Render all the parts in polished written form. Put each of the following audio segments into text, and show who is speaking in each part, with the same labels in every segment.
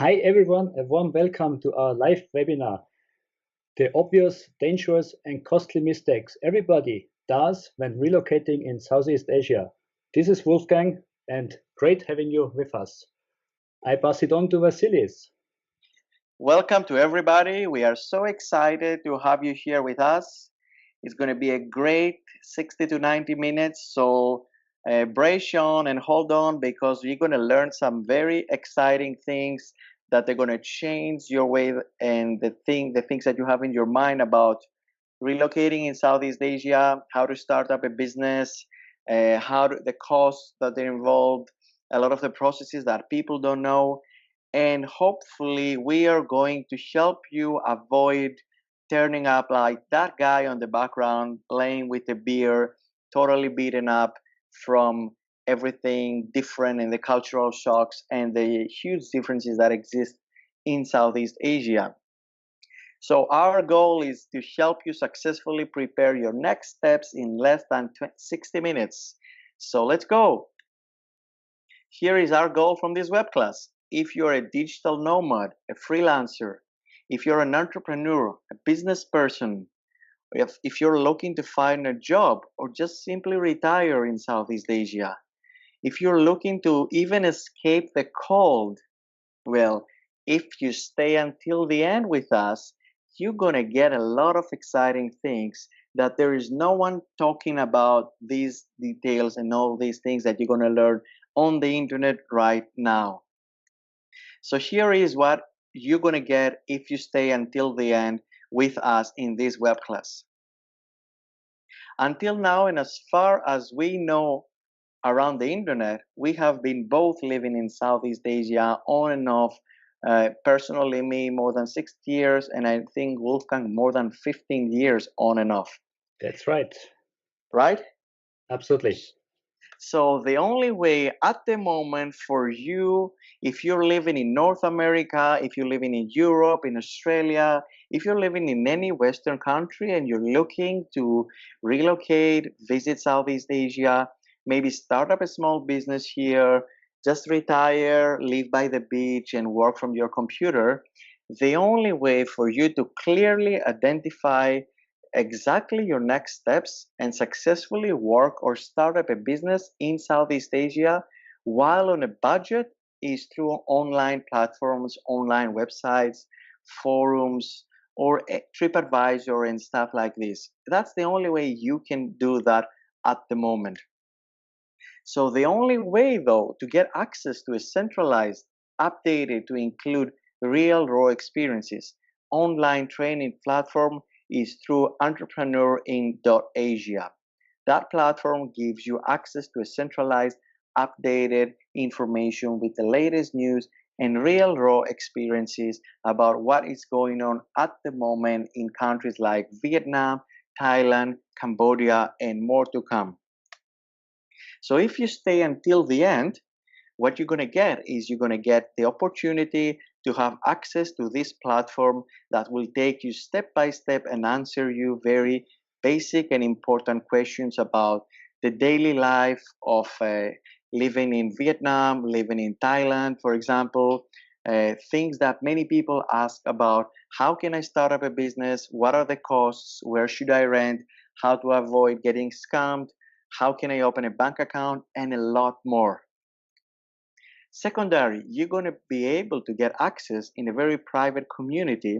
Speaker 1: Hi everyone, a warm welcome to our live webinar. The obvious, dangerous and costly mistakes everybody does when relocating in Southeast Asia. This is Wolfgang and great having you with us. I pass it on to Vasilis.
Speaker 2: Welcome to everybody. We are so excited to have you here with us. It's going to be a great 60 to 90 minutes. So brace on and hold on because you're going to learn some very exciting things that they're going to change your way and the things that you have in your mind about relocating in Southeast Asia, how to start up a business, the costs that are involved, a lot of the processes that people don't know, and hopefully we are going to help you avoid turning up like that guy on the background playing with a beer, totally beaten up from everything different and the cultural shocks and the huge differences that exist in Southeast Asia. So our goal is to help you successfully prepare your next steps in less than 60 minutes. So let's go. Here is our goal from this web class. If you're a digital nomad, a freelancer, if you're an entrepreneur, a business person, if you're looking to find a job or just simply retire in Southeast Asia, if you're looking to even escape the cold, well, if you stay until the end with us, you're going to get a lot of exciting things that there is no one talking about these details and all these things that you're going to learn on the internet right now. So here is what you're going to get if you stay until the end with us in this web class. Until now, and as far as we know around the internet, we have been both living in Southeast Asia on and off. Personally, me more than 6 years, and I think Wolfgang more than 15 years on and off.
Speaker 1: That's right.
Speaker 2: Right?
Speaker 1: Absolutely.
Speaker 2: So the only way at the moment for you, if you're living in North America, if you're living in Europe, in Australia, if you're living in any Western country and you're looking to relocate, visit Southeast Asia, maybe start up a small business here, just retire, live by the beach and work from your computer, the only way for you to clearly identify exactly your next steps and successfully work or start up a business in Southeast Asia while on a budget is through online platforms, online websites, forums, or TripAdvisor and stuff like this. That's the only way you can do that at the moment. So the only way though to get access to a centralized, updated to include real raw experiences, online training platform is through entrepreneurin.asia. That platform gives you access to a centralized, updated information with the latest news and real raw experiences about what is going on at the moment in countries like Vietnam, Thailand, Cambodia, and more to come. So if you stay until the end, what you're going to get is you're going to get the opportunity to have access to this platform that will take you step by step and answer you very basic and important questions about the daily life of living in Vietnam, living in Thailand, for example, things that many people ask about. How can I start up a business? What are the costs? Where should I rent? How to avoid getting scammed? How can I open a bank account? And a lot more. Secondary, you're going to be able to get access in a very private community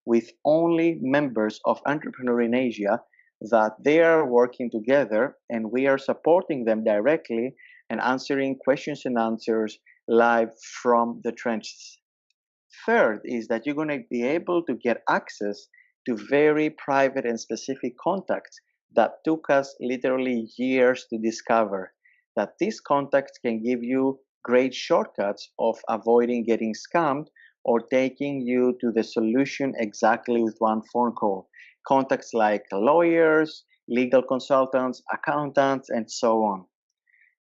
Speaker 2: with only members of Entrepreneur in Asia that they are working together and we are supporting them directly and answering questions and answers live from the trenches. Third is that you're going to be able to get access to very private and specific contacts that took us literally years to discover. That these contacts can give you great shortcuts of avoiding getting scammed or taking you to the solution exactly with one phone call. Contacts like lawyers, legal consultants, accountants, and so on.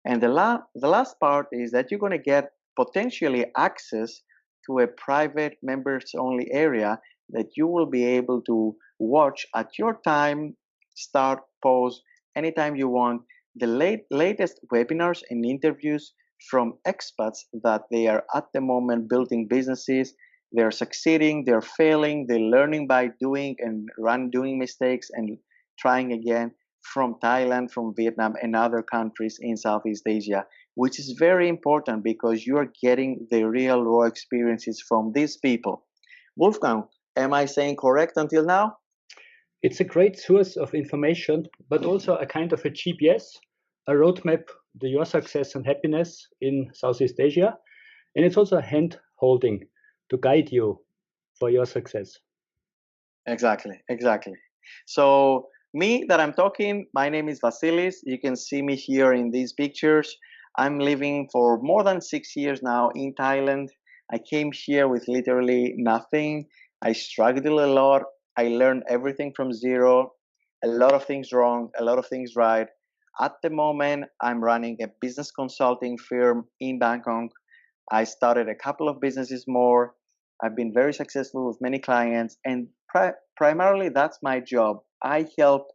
Speaker 2: And the last part is that you're going to get potentially access to a private members only area that you will be able to watch at your time, start, pause, anytime you want, the latest webinars and interviews from expats that they are at the moment building businesses. They're succeeding, they're failing, they're learning by doing and doing mistakes and trying again, from Thailand, from Vietnam, and other countries in Southeast Asia, which is very important because you're getting the real raw experiences from these people. Wolfgang, am I saying correct until now?
Speaker 1: It's a great source of information, but also a kind of a GPS, a roadmap to your success and happiness in Southeast Asia. And it's also a hand holding to guide you for your success.
Speaker 2: Exactly, exactly. So me that I'm talking, my name is Vasilis. You can see me here in these pictures. I'm living for more than 6 years now in Thailand. I came here with literally nothing. I struggled a lot. I learned everything from zero, a lot of things wrong, a lot of things right. At the moment, I'm running a business consulting firm in Bangkok. I started a couple of businesses more. I've been very successful with many clients, and primarily that's my job. I help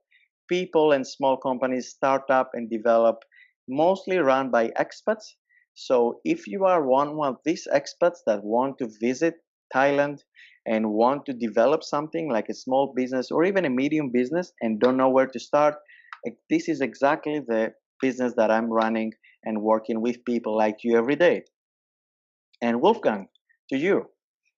Speaker 2: people and small companies start up and develop, mostly run by expats. So if you are one of these expats that want to visit Thailand and want to develop something like a small business or even a medium business and don't know where to start, this is exactly the business that I'm running and working with people like you every day. And Wolfgang, to you.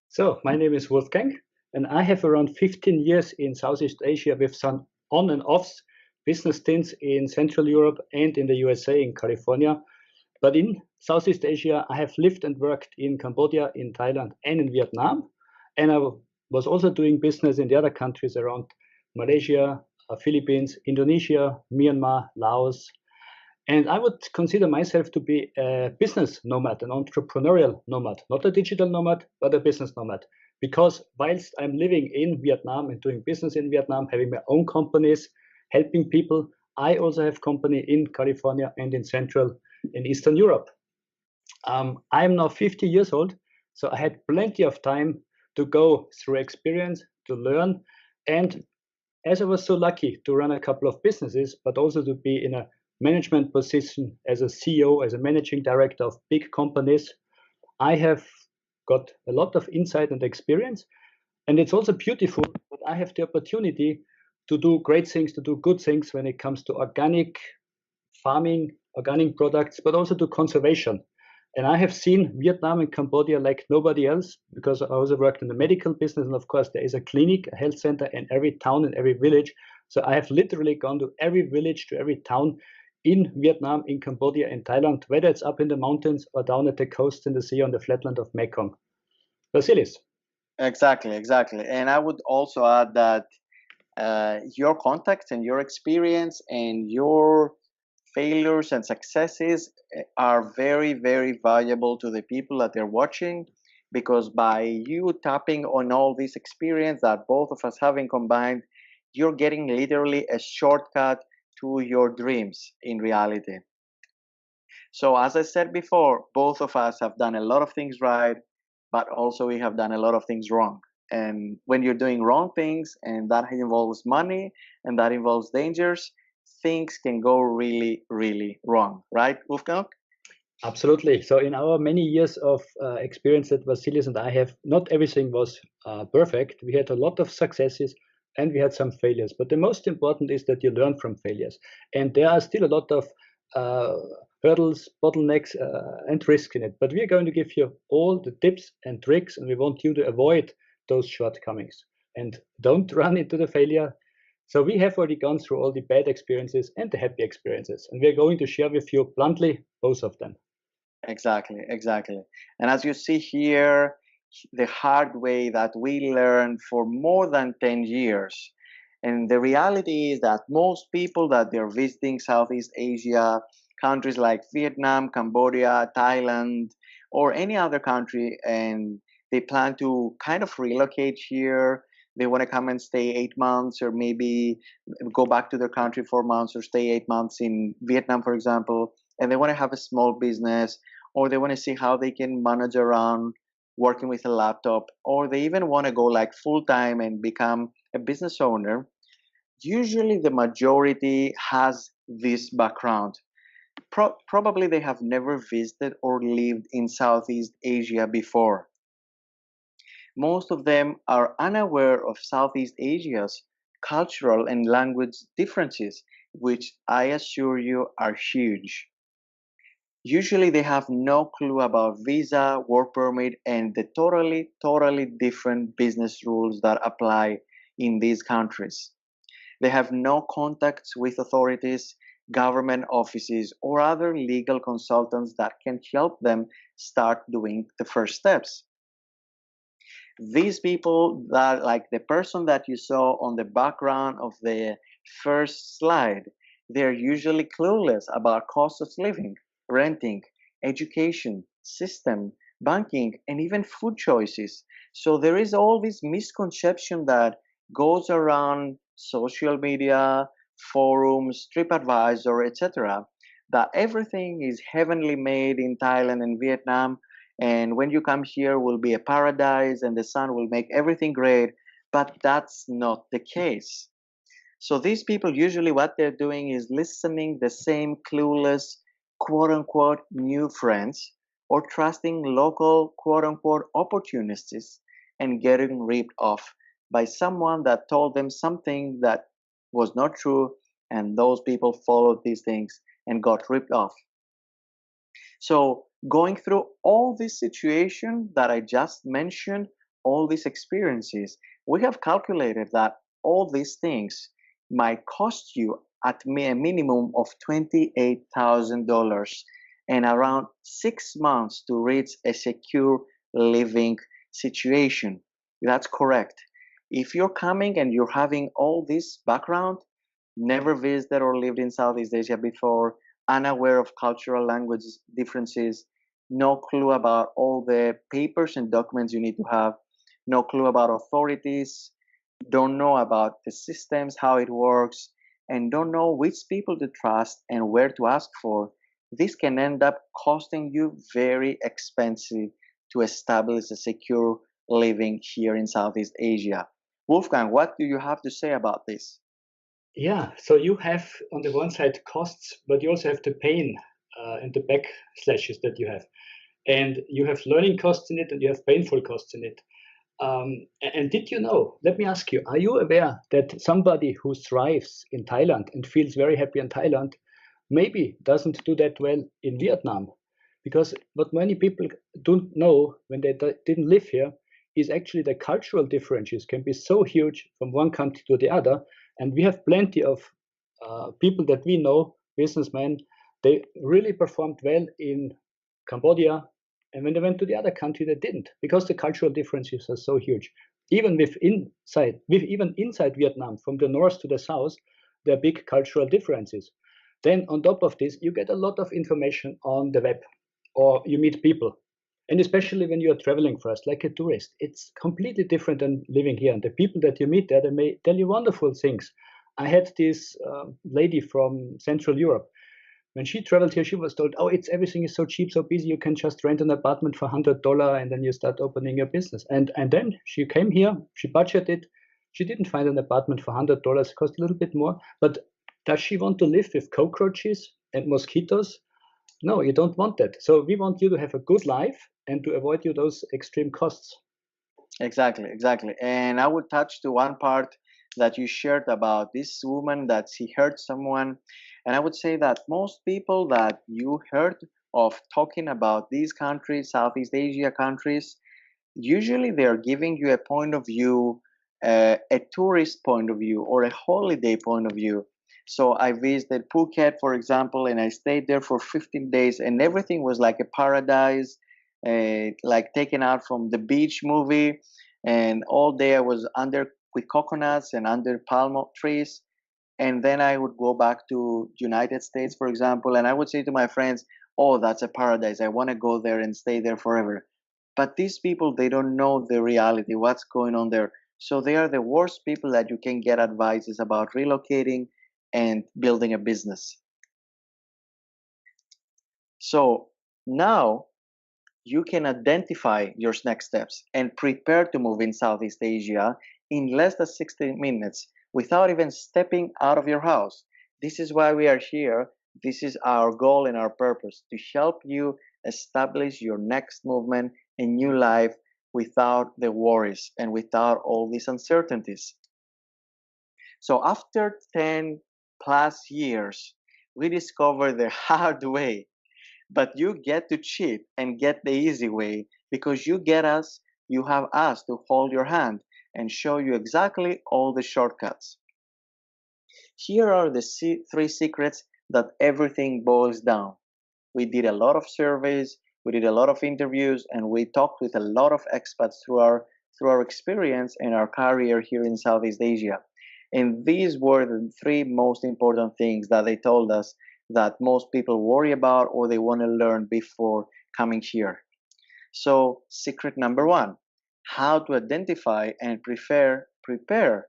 Speaker 1: So, my name is Wolfgang, and I have around 15 years in Southeast Asia with some on and offs business stints in Central Europe and in the USA, in California. But in Southeast Asia, I have lived and worked in Cambodia, in Thailand, and in Vietnam. And I was also doing business in the other countries around Malaysia, Philippines, Indonesia, Myanmar, Laos. And I would consider myself to be a business nomad, an entrepreneurial nomad, not a digital nomad, but a business nomad. Because whilst I'm living in Vietnam and doing business in Vietnam, having my own companies, helping people, I also have company in California and in Central and Eastern Europe. I'm now 50 years old, so I had plenty of time to go through experience, to learn. And as I was so lucky to run a couple of businesses, but also to be in a management position as a CEO, as a managing director of big companies, I have got a lot of insight and experience. And it's also beautiful that I have the opportunity to do great things, to do good things when it comes to organic farming, organic products, but also to conservation. And I have seen Vietnam and Cambodia like nobody else because I also worked in the medical business. And of course, there is a clinic, a health center in every town and every village. So I have literally gone to every village, to every town in Vietnam, in Cambodia, in Thailand, whether it's up in the mountains or down at the coast in the sea on the flatland of Mekong. Vasilis.
Speaker 2: Exactly, exactly. And I would also add that your contacts and your experience and your failures and successes are very, very valuable to the people that they're watching, because by you tapping on all this experience that both of us having combined, you're getting literally a shortcut to your dreams in reality. So as I said before, both of us have done a lot of things right, but also we have done a lot of things wrong. And when you're doing wrong things, and that involves money and that involves dangers, things can go really, really wrong, right, Wolfgang?
Speaker 1: Absolutely. So in our many years of experience that Vasilis and I have, not everything was perfect. We had a lot of successes and we had some failures. But the most important is that you learn from failures. And there are still a lot of hurdles, bottlenecks, and risks in it. But we are going to give you all the tips and tricks, and we want you to avoid those shortcomings. And don't run into the failure. So we have already gone through all the bad experiences and the happy experiences. And we're going to share with you bluntly both of them.
Speaker 2: Exactly, exactly. And as you see here, the hard way that we learned for more than 10 years. And the reality is that most people that they're visiting Southeast Asia, countries like Vietnam, Cambodia, Thailand, or any other country, and they plan to kind of relocate here. They want to come and stay 8 months, or maybe go back to their country 4 months, or stay 8 months in Vietnam, for example, and they want to have a small business, or they want to see how they can manage around working with a laptop, or they even want to go like full time and become a business owner. Usually the majority has this background. probably they have never visited or lived in Southeast Asia before. Most of them are unaware of Southeast Asia's cultural and language differences, which I assure you are huge. Usually they have no clue about visa, work permit, and the totally different business rules that apply in these countries. They have no contacts with authorities, government offices, or other legal consultants that can help them start doing the first steps. These people that, like the person that you saw on the background of the first slide, they're usually clueless about cost of living, renting, education, system, banking, and even food choices. So there is all this misconception that goes around social media, forums, TripAdvisor, etc., that everything is heavenly made in Thailand and Vietnam, and when you come here will be a paradise and the sun will make everything great, but that's not the case. So these people, usually what they're doing is listening the same clueless quote unquote new friends, or trusting local quote unquote opportunists and getting ripped off by someone that told them something that was not true, and those people followed these things and got ripped off. So going through all this situation that I just mentioned, all these experiences, we have calculated that all these things might cost you at a minimum of $28,000 and around 6 months to reach a secure living situation. That's correct. If you're coming and you're having all this background, never visited or lived in Southeast Asia before, unaware of cultural language differences, no clue about all the papers and documents you need to have, no clue about authorities, don't know about the systems, how it works, and don't know which people to trust and where to ask for, this can end up costing you very expensive to establish a secure living here in Southeast Asia. Wolfgang, what do you have to say about this?
Speaker 1: Yeah, so you have on the one side costs, but you also have the pain and the backslashes that you have. And you have learning costs in it and you have painful costs in it. And did you know, let me ask you, are you aware that somebody who thrives in Thailand and feels very happy in Thailand maybe doesn't do that well in Vietnam? Because what many people don't know when they didn't live here is actually the cultural differences can be so huge from one country to the other. And we have plenty of people that we know, businessmen, they really performed well in Cambodia, and when they went to the other country, they didn't, because the cultural differences are so huge. Even even inside Vietnam, from the north to the south, there are big cultural differences. Then on top of this, you get a lot of information on the web, or you meet people. And especially when you're traveling first, like a tourist, it's completely different than living here. And the people that you meet there, they may tell you wonderful things. I had this lady from Central Europe. When she traveled here, she was told, "Oh, it's everything is so cheap, so busy. You can just rent an apartment for $100, and then you start opening your business." And then she came here. She budgeted. She didn't find an apartment for $100. It cost a little bit more. But does she want to live with cockroaches and mosquitoes? No, you don't want that. So we want you to have a good life and to avoid you those extreme costs.
Speaker 2: Exactly. And I would touch to one part that you shared about this woman that she hurt someone. And I would say that most people that you heard of talking about these countries, Southeast Asia countries, usually they're giving you a point of view, a tourist point of view, or a holiday point of view. So I visited Phuket, for example, and I stayed there for 15 days, and everything was like a paradise, like taken out from the beach movie. And all day I was under with coconuts and under palm trees. And then I would go back to United States, for example, and I would say to my friends, "Oh, that's a paradise. I want to go there and stay there forever." But these people, they don't know the reality, what's going on there. So they are the worst people that you can get advices about relocating and building a business. So now you can identify your next steps and prepare to move in Southeast Asia in less than 60 minutes without even stepping out of your house. This is why we are here This is our goal and our purpose, to help you establish your next movement and new life without the worries and without all these uncertainties. So after 10 plus years, we discovered the hard way, but you get to cheat and get the easy way because you have us to hold your hand and show you exactly all the shortcuts. Here are the three secrets that everything boils down. We did a lot of surveys, we did a lot of interviews, and we talked with a lot of expats through our experience and our career here in Southeast Asia. And these were the three most important things that they told us that most people worry about or they want to learn before coming here. So, secret number one, how to identify and prepare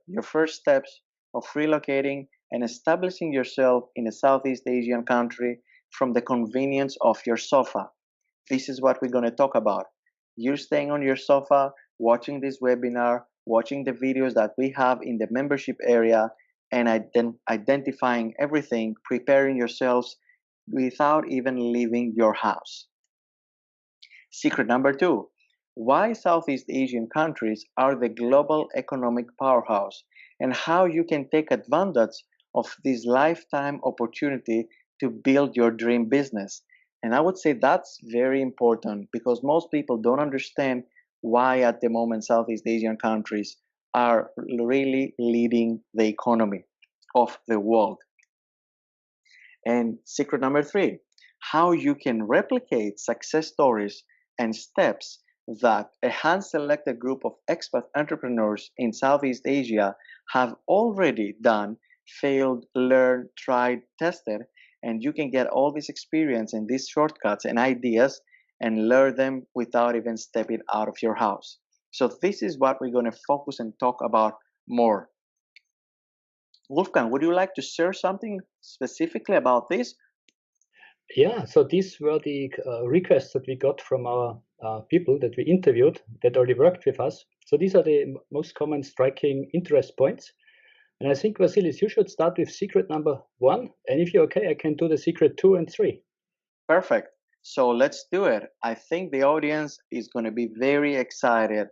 Speaker 2: your first steps of relocating and establishing yourself in a Southeast Asian country from the convenience of your sofa. This is what we're going to talk about. You're staying on your sofa, watching this webinar, watching the videos that we have in the membership area, and identifying everything, preparing yourselves without even leaving your house. Secret number two, why Southeast Asian countries are the global economic powerhouse and how you can take advantage of this lifetime opportunity to build your dream business. And I would say that's very important because most people don't understand why at the moment Southeast Asian countries are really leading the economy of the world. And secret number three, how you can replicate success stories and steps that a hand-selected group of expat entrepreneurs in Southeast Asia have already done, failed, learned, tried, tested, and you can get all this experience and these shortcuts and ideas and learn them without even stepping out of your house. So this is what we're going to focus and talk about more. Wolfgang, would you like to share something specifically about this?
Speaker 1: Yeah, so these were the requests that we got from our people that we interviewed that already worked with us. So these are the most common striking interest points. And I think, Vasilis, you should start with secret number one. And if you're okay, I can do the secret 2 and 3.
Speaker 2: Perfect. So let's do it. I think the audience is going to be very excited.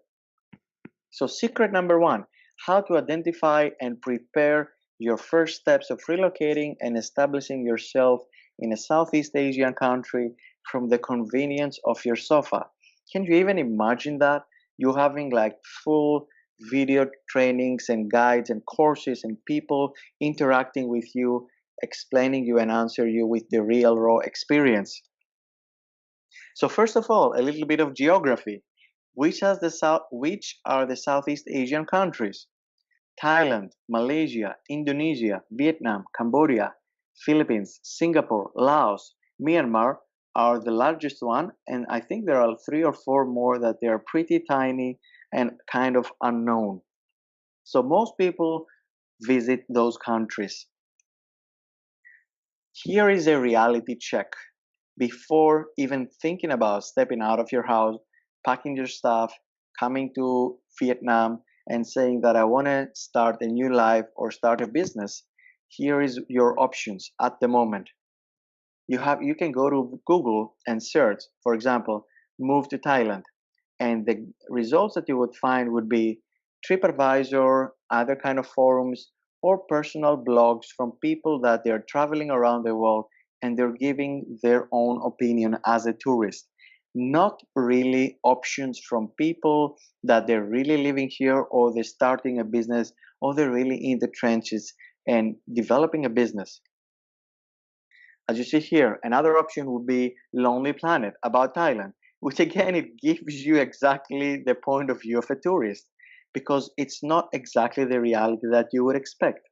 Speaker 2: So secret number one, how to identify and prepare your first steps of relocating and establishing yourself in a Southeast Asian country from the convenience of your sofa. Can you even imagine that? You having like full video trainings and guides and courses and people interacting with you, explaining you and answer you with the real raw experience. So first of all, a little bit of geography. Which are the Southeast Asian countries? Thailand, Malaysia, Indonesia, Vietnam, Cambodia, Philippines, Singapore, Laos, Myanmar are the largest one, and I think there are 3 or 4 more that they are pretty tiny and kind of unknown. So most people visit those countries. Here is a reality check. Before even thinking about stepping out of your house, packing your stuff, coming to Vietnam, and saying that I want to start a new life or start a business, here is your options at the moment. You can go to Google and search, for example, move to Thailand, and the results that you would find would be TripAdvisor, other kind of forums, or personal blogs from people that they're traveling around the world and they're giving their own opinion as a tourist. Not really options from people that they're really living here or they're starting a business or they're really in the trenches and developing a business. As you see here, another option would be Lonely Planet about Thailand, which again, it gives you exactly the point of view of a tourist because it's not exactly the reality that you would expect.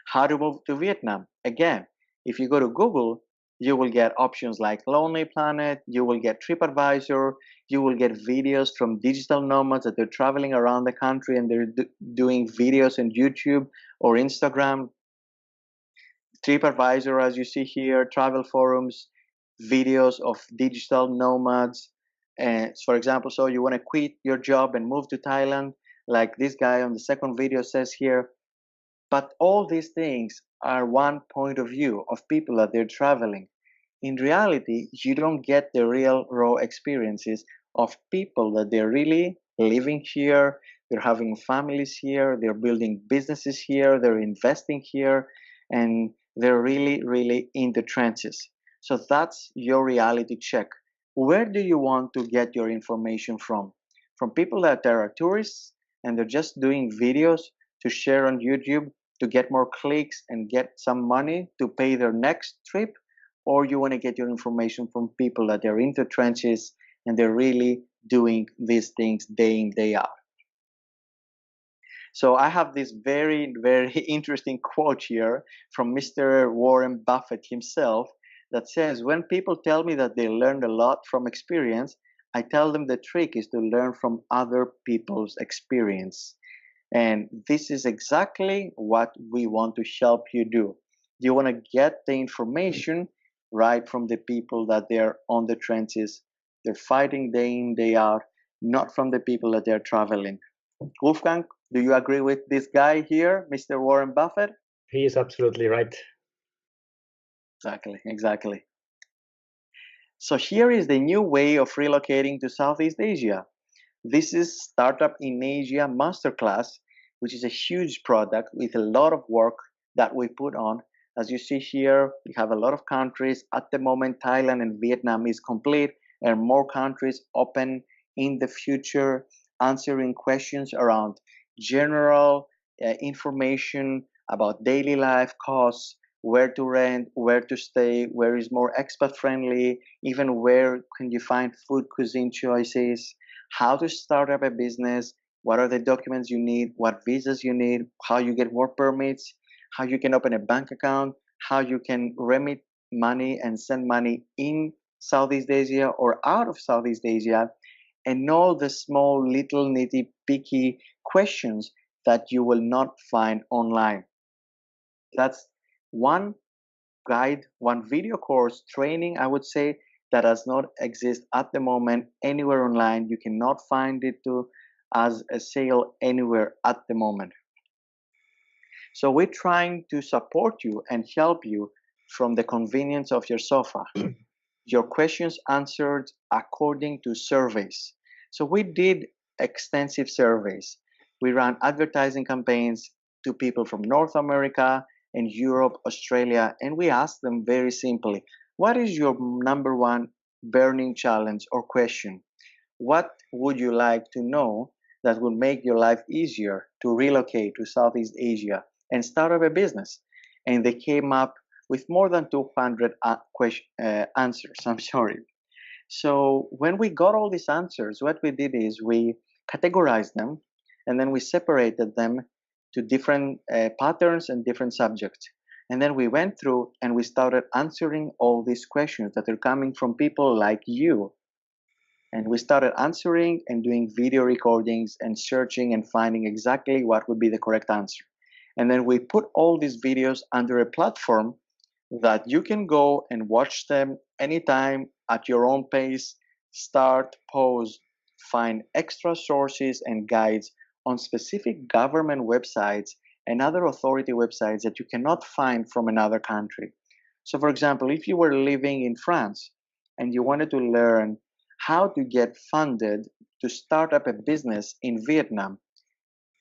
Speaker 2: How to move to Vietnam? Again, if you go to Google, you will get options like Lonely Planet, you will get TripAdvisor, you will get videos from digital nomads that they're traveling around the country and they're doing videos on YouTube or Instagram. TripAdvisor, as you see here, travel forums, videos of digital nomads. And for example, so you want to quit your job and move to Thailand, like this guy on the second video says here. But all these things are one point of view of people that they're traveling. In reality, you don't get the real raw experiences of people that they're really living here, they're having families here, they're building businesses here, they're investing here, and they're really, really in the trenches. So that's your reality check. Where do you want to get your information from? From people that are tourists and they're just doing videos to share on YouTube to get more clicks and get some money to pay their next trip? Or you want to get your information from people that are in the trenches and they're really doing these things day in, day out? So I have this very, very interesting quote here from Mr. Warren Buffett himself that says, when people tell me that they learned a lot from experience, I tell them the trick is to learn from other people's experience. And this is exactly what we want to help you do. You want to get the information right from the people that they're on the trenches. They're fighting day in, day out, not from the people that they're traveling. Wolfgang, do you agree with this guy here, Mr. Warren Buffett?
Speaker 1: He is absolutely right.
Speaker 2: Exactly, exactly. So here is the new way of relocating to Southeast Asia. This is Startup in Asia Masterclass, which is a huge product with a lot of work that we put on. As you see here, we have a lot of countries. At the moment, Thailand and Vietnam is complete, and more countries open in the future, answering questions around general information about daily life costs, where to rent, where to stay, where is more expat friendly, even where can you find food cuisine choices, how to start up a business, what are the documents you need, what visas you need, how you get work permits, how you can open a bank account, how you can remit money and send money in Southeast Asia or out of Southeast Asia, and all the small, little, nitty, picky questions that you will not find online. That's one guide, one video course training, I would say, that does not exist at the moment anywhere online. You cannot find it as a sale anywhere at the moment. So we're trying to support you and help you from the convenience of your sofa. Your questions answered according to surveys. So we did extensive surveys. We ran advertising campaigns to people from North America and Europe, Australia, and we asked them very simply, what is your number one burning challenge or question? What would you like to know that would make your life easier to relocate to Southeast Asia and start up a business? And they came up with more than 200 answers. I'm sorry. So when we got all these answers, what we did is we categorized them and then we separated them to different patterns and different subjects. And then we went through and we started answering all these questions that are coming from people like you. And we started answering and doing video recordings and searching and finding exactly what would be the correct answer. And then we put all these videos under a platform that you can go and watch them anytime at your own pace, start, pause, find extra sources and guides on specific government websites and other authority websites that you cannot find from another country. So for example, if you were living in France and you wanted to learn how to get funded to start up a business in Vietnam,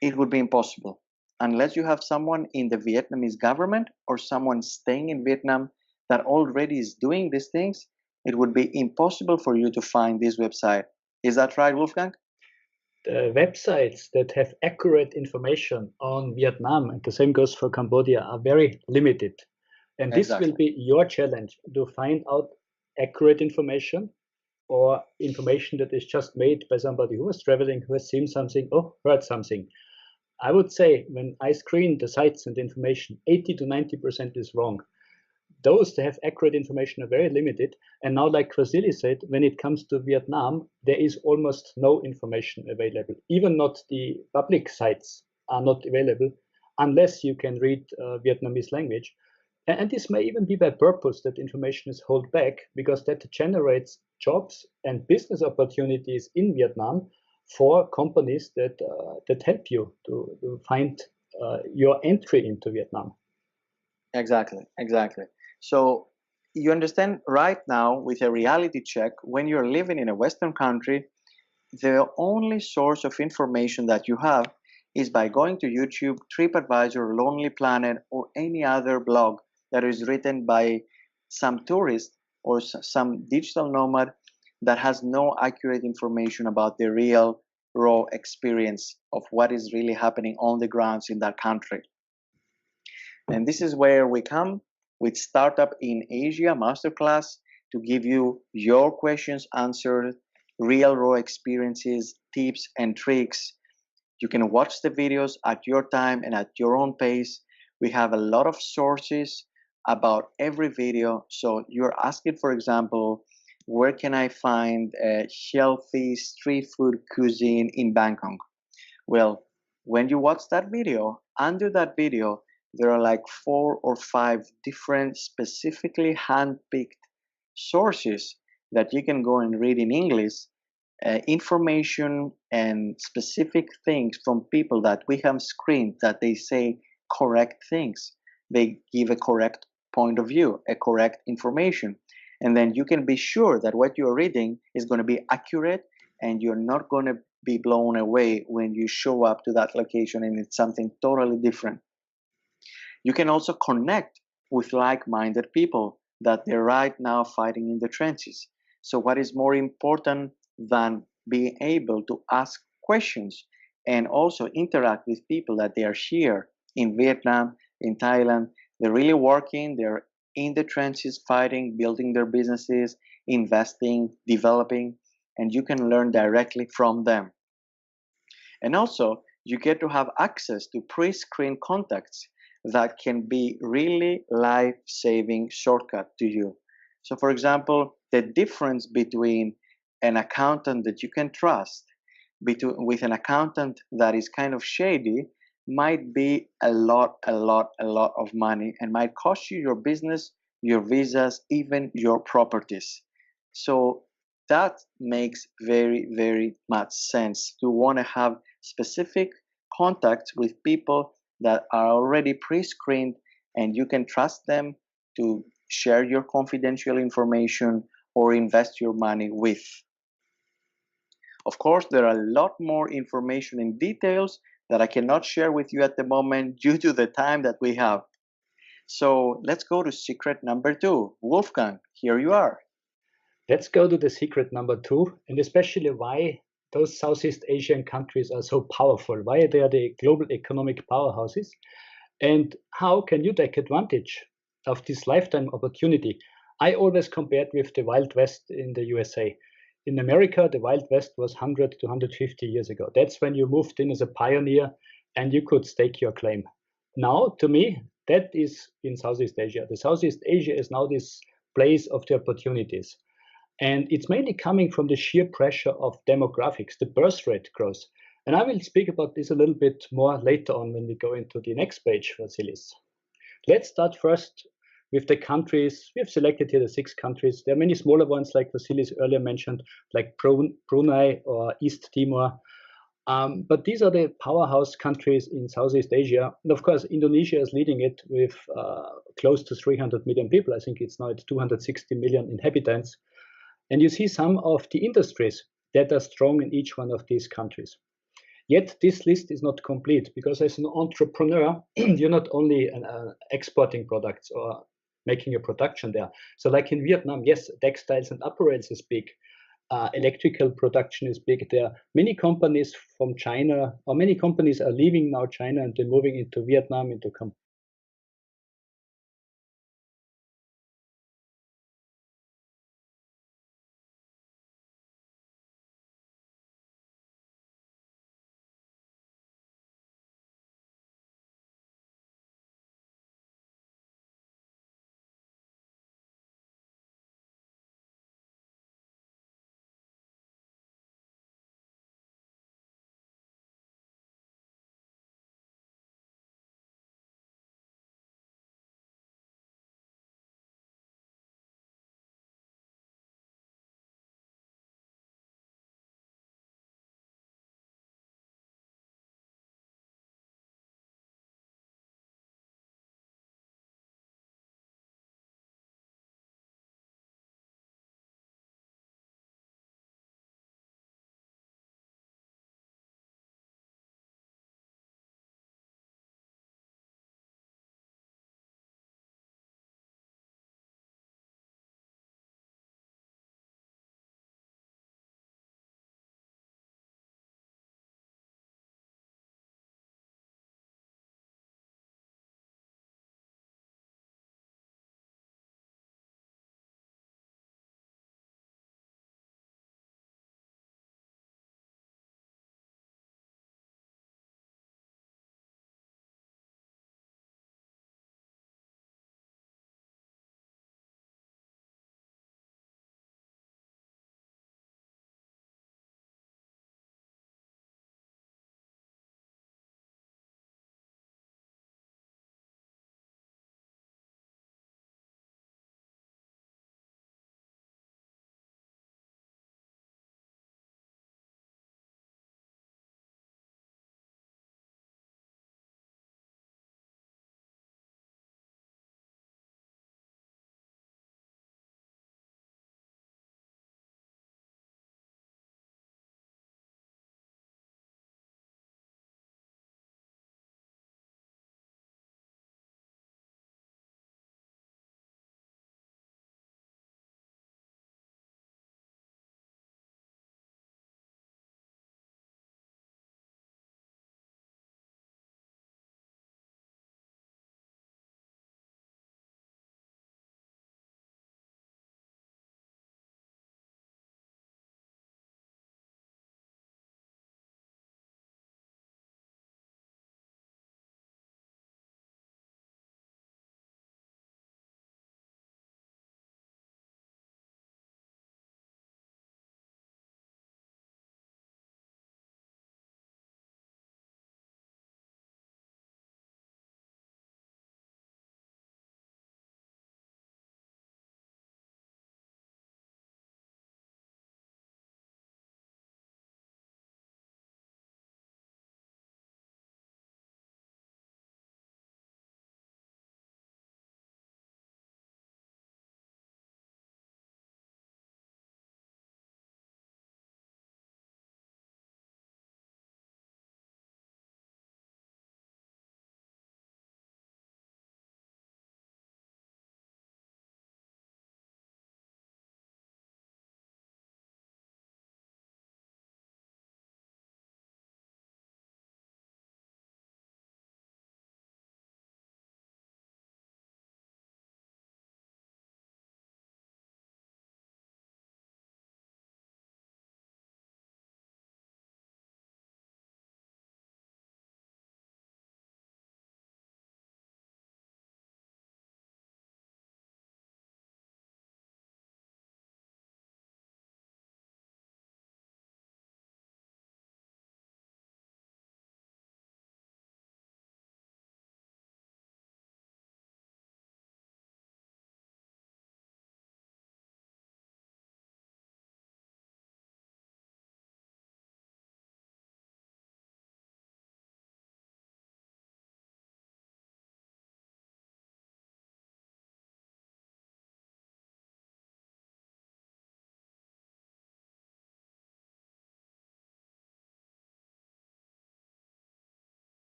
Speaker 2: it would be impossible unless you have someone in the Vietnamese government or someone staying in Vietnam that already is doing these things. It would be impossible for you to find this website. Is that right, Wolfgang?
Speaker 1: The websites that have accurate information on Vietnam, and the same goes for Cambodia, are very limited. And this will be your challenge, to find out accurate information or information that is just made by somebody who was traveling, who has seen something or heard something. I would say when I screen the sites and information, 80 to 90% is wrong. Those that have accurate information are very limited. And now, like Vasily said, when it comes to Vietnam, there is almost no information available. Even not the public sites are not available unless you can read Vietnamese language. And this may even be by purpose that information is held back, because that generates jobs and business opportunities in Vietnam for companies that help you to find your entry into Vietnam.
Speaker 2: Exactly, exactly. So you understand right now with a reality check, when you're living in a Western country, the only source of information that you have is by going to YouTube, TripAdvisor, Lonely Planet, or any other blog that is written by some tourist or some digital nomad that has no accurate information about the real raw experience of what is really happening on the grounds in that country. And this is where we come with Startup in Asia Masterclass to give you your questions answered, real raw experiences, tips, and tricks. You can watch the videos at your time and at your own pace. We have a lot of sources about every video. So you're asking, for example, where can I find a healthy street food cuisine in Bangkok? Well, when you watch that video, under that video, there are like 4 or 5 different specifically hand-picked sources that you can go and read in English, information and specific things from people that we have screened that they say correct things. They give a correct point of view, a correct information. And then you can be sure that what you're reading is going to be accurate and you're not going to be blown away when you show up to that location and it's something totally different. You can also connect with like-minded people that they're right now fighting in the trenches. So what is more important than being able to ask questions and also interact with people that they are here in Vietnam, in Thailand, they're really working, they're in the trenches fighting, building their businesses, investing, developing, and you can learn directly from them. And also, you get to have access to pre-screened contacts that can be really life-saving shortcut to you. So for example, the difference between an accountant that you can trust with an accountant that is kind of shady might be a lot of money and might cost you your business, your visas, even your properties. So that makes very much sense to want to have specific contacts with people that are already pre-screened and you can trust them to share your confidential information or invest your money with. Of course, there are a lot more information and details that I cannot share with you at the moment due to the time that we have. So let's go to secret number 2. Wolfgang, here you are.
Speaker 1: Let's go to the secret number 2, and especially why those Southeast Asian countries are so powerful, why they are the global economic powerhouses, and how can you take advantage of this lifetime opportunity. I always compared with the Wild West in the USA. In America, the Wild West was 100 to 150 years ago. That's when you moved in as a pioneer and you could stake your claim. Now, to me, that is in Southeast Asia. The Southeast Asia is now this place of the opportunities. And it's mainly coming from the sheer pressure of demographics, the birth rate growth. And I will speak about this a little bit more later on when we go into the next page, Vasilis. Let's start first with the countries. We have selected here the 6 countries. There are many smaller ones, like Vasilis earlier mentioned, like Brunei or East Timor. But these are the powerhouse countries in Southeast Asia. And of course, Indonesia is leading it with close to 300 million people. I think it's now at 260 million inhabitants. And you see some of the industries that are strong in each one of these countries. Yet this list is not complete because as an entrepreneur, you're not only exporting products or making a production there. So like in Vietnam, yes, textiles and apparels is big. Electrical production is big there. Many companies from China, or many companies are leaving now China and they're moving into Vietnam, into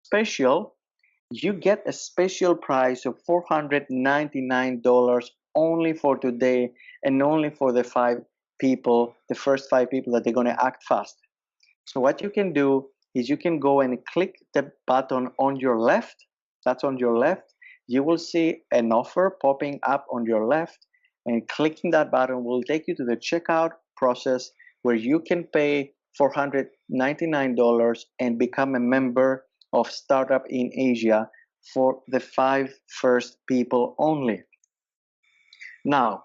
Speaker 2: special, you get a special price of $499 only for today and only for the first five people that they're going to act fast. So what you can do is you can go and click the button on your left. That's on your left. You will see an offer popping up on your left, and clicking that button will take you to the checkout process where you can pay $499 and become a member of Startup in Asia for the 5 first people only. Now,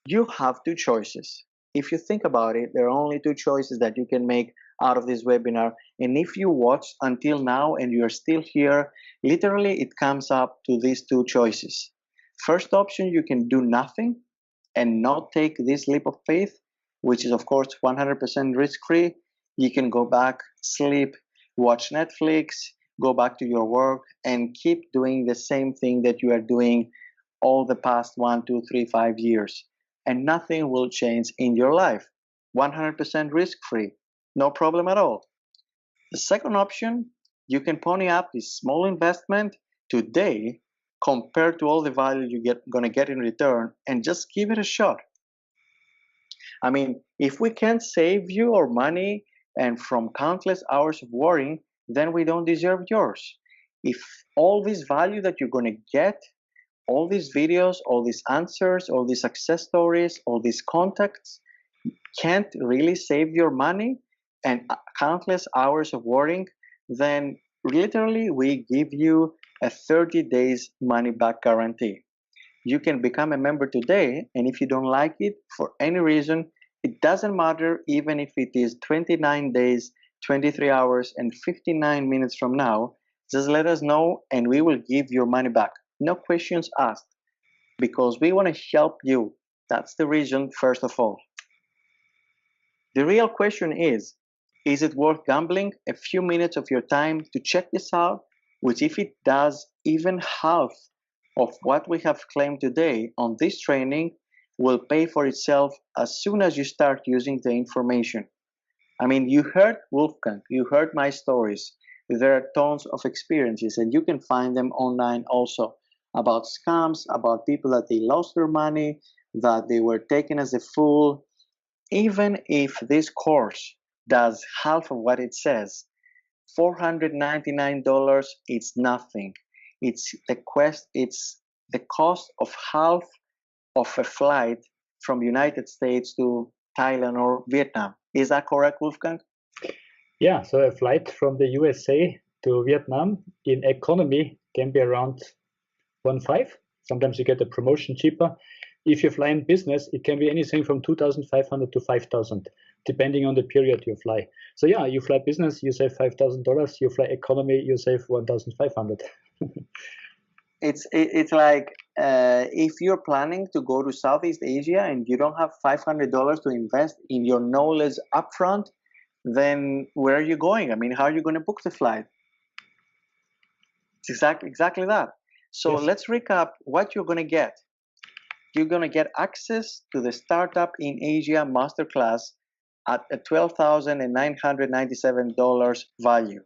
Speaker 2: you have two choices. If you think about it, there are only two choices that you can make out of this webinar. And if you watch until now and you're still here, literally it comes up to these two choices. First option, you can do nothing and not take this leap of faith, which is of course 100% risk-free. You can go back, sleep, watch Netflix, go back to your work and keep doing the same thing that you are doing all the past 1, 2, 3, 5 years. And nothing will change in your life. 100% risk-free, no problem at all. The second option, you can pony up this small investment today compared to all the value you're gonna get in return and just give it a shot. I mean, if we can't save you or money and from countless hours of worrying, then we don't deserve yours. If all this value that you're gonna get, all these videos, all these answers, all these success stories, all these contacts can't really save your money and countless hours of worrying, then literally we give you a 30 days money back guarantee. You can become a member today, and if you don't like it for any reason, it doesn't matter even if it is 29 days, 23 hours, and 59 minutes from now, just let us know and we will give your money back. No questions asked, because we want to help you. That's the reason, first of all. The real question is it worth gambling a few minutes of your time to check this out, which if it does even half of what we have claimed today on this training will pay for itself as soon as you start using the information. I mean, you heard Wolfgang, you heard my stories. There are tons of experiences and you can find them online also about scams, about people that they lost their money, that they were taken as a fool. Even if this course does half of what it says, $499, it's nothing. It's the cost of half of a flight from United States to Thailand or Vietnam. Is that correct, Wolfgang?
Speaker 1: Yeah, so a flight from the USA to Vietnam in economy can be around 1.5. Sometimes you get a promotion cheaper. If you fly in business, it can be anything from 2,500 to 5,000, depending on the period you fly. So yeah, you fly business, you save $5,000. You fly economy, you save 1,500.
Speaker 2: It's like if you're planning to go to Southeast Asia and you don't have $500 to invest in your knowledge upfront, then where are you going? I mean, how are you going to book the flight? It's exactly that. So
Speaker 1: Yes.
Speaker 2: Let's recap what you're going to get. You're going to get access to the Startup in Asia Masterclass at a $12,997 value.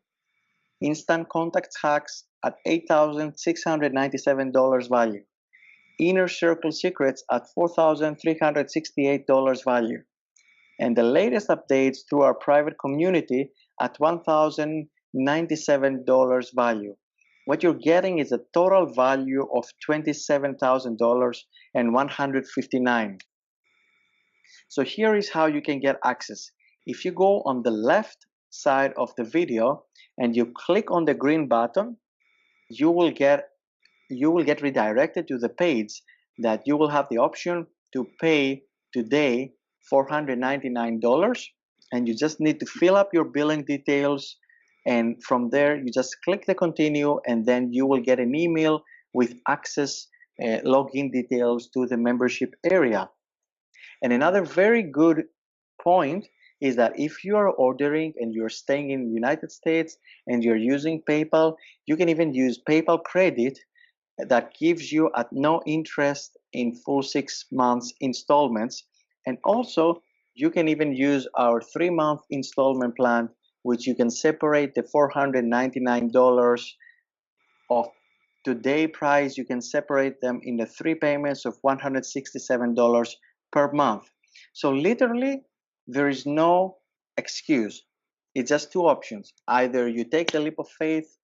Speaker 2: Instant Contacts Hacks at $8,697 value. Inner Circle Secrets at $4,368 value. And the latest updates through our private community at $1,097 value. What you're getting is a total value of $27,159. So here is how you can get access. If you go on the left side of the video and you click on the green button, you will get redirected to the page that you will have the option to pay today $499, and you just need to fill up your billing details, and from there you just click the continue, and then you will get an email with access login details to the membership area. And another very good point is that if you are ordering and you're staying in the United States and you're using PayPal, you can even use PayPal Credit that gives you at no interest in full 6 months installments. And also, you can even use our 3-month installment plan which you can separate the $499 of today price. You can separate them in the 3 payments of $167 per month. So literally, there is no excuse. It's just 2 options. Either you take the leap of faith,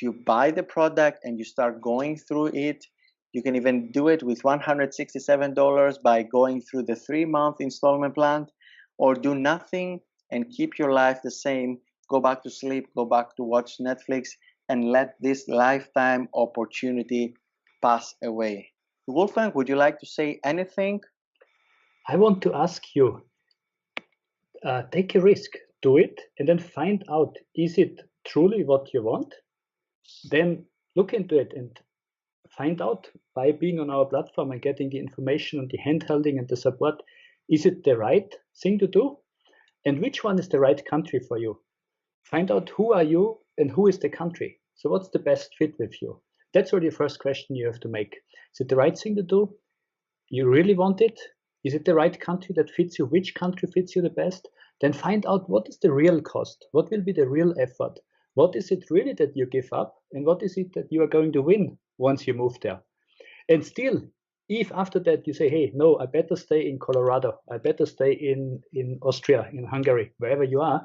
Speaker 2: you buy the product and you start going through it. You can even do it with $167 by going through the 3-month installment plan, or do nothing and keep your life the same. Go back to sleep, go back to watch Netflix, and let this lifetime opportunity pass away. Wolfgang, would you like to say anything?
Speaker 1: I want to ask you, take a risk, do it, and then find out, is it truly what you want? Then look into it and find out by being on our platform and getting the information and the handholding and the support, is it the right thing to do? And which one is the right country for you? Find out who are you and who is the country. So what's the best fit with you? That's really the first question you have to make. Is it the right thing to do? You really want it? Is it the right country that fits you? Which country fits you the best? Then find out what is the real cost? What will be the real effort? What is it really that you give up? And what is it that you are going to win once you move there? And still, if after that you say, hey, no, I better stay in Colorado, I better stay in Austria, in Hungary, wherever you are,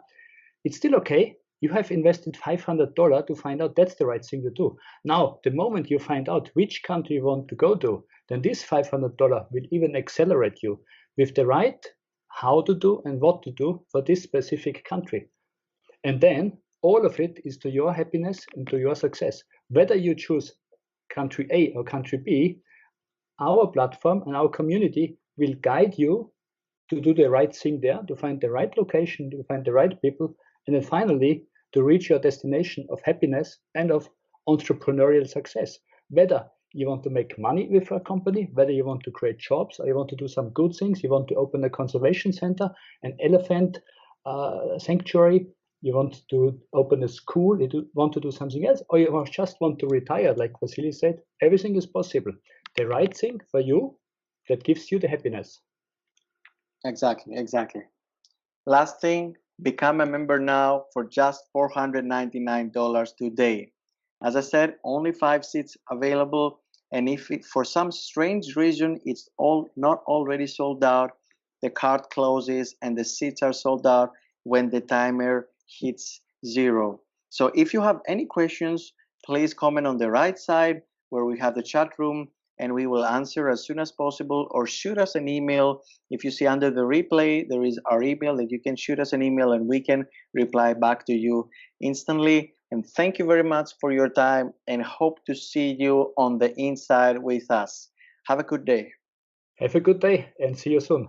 Speaker 1: it's still okay. You have invested $500 to find out that's the right thing to do. Now, the moment you find out which country you want to go to, then this $500 will even accelerate you with the right how to do and what to do for this specific country. And then all of it is to your happiness and to your success. Whether you choose country A or country B, our platform and our community will guide you to do the right thing there, to find the right location, to find the right people, and then finally to reach your destination of happiness and of entrepreneurial success. Whether you want to make money with a company, whether you want to create jobs, or you want to do some good things, you want to open a conservation center, an elephant sanctuary, you want to open a school, you want to do something else, or you just want to retire, like Vasily said, everything is possible. The right thing for you that gives you the happiness.
Speaker 2: Exactly. Last thing, become a member now for just $499 today. As I said, only 5 seats available, and if for some strange reason it's not already sold out, the card closes and the seats are sold out when the timer hits 0. So if you have any questions, please comment on the right side where we have the chat room, and we will answer as soon as possible, or shoot us an email. If you see under the replay, there is our email that you can shoot us an email and we can reply back to you instantly. And thank you very much for your time, and hope to see you on the inside with us. Have a good day.
Speaker 1: Have a good day and see you soon.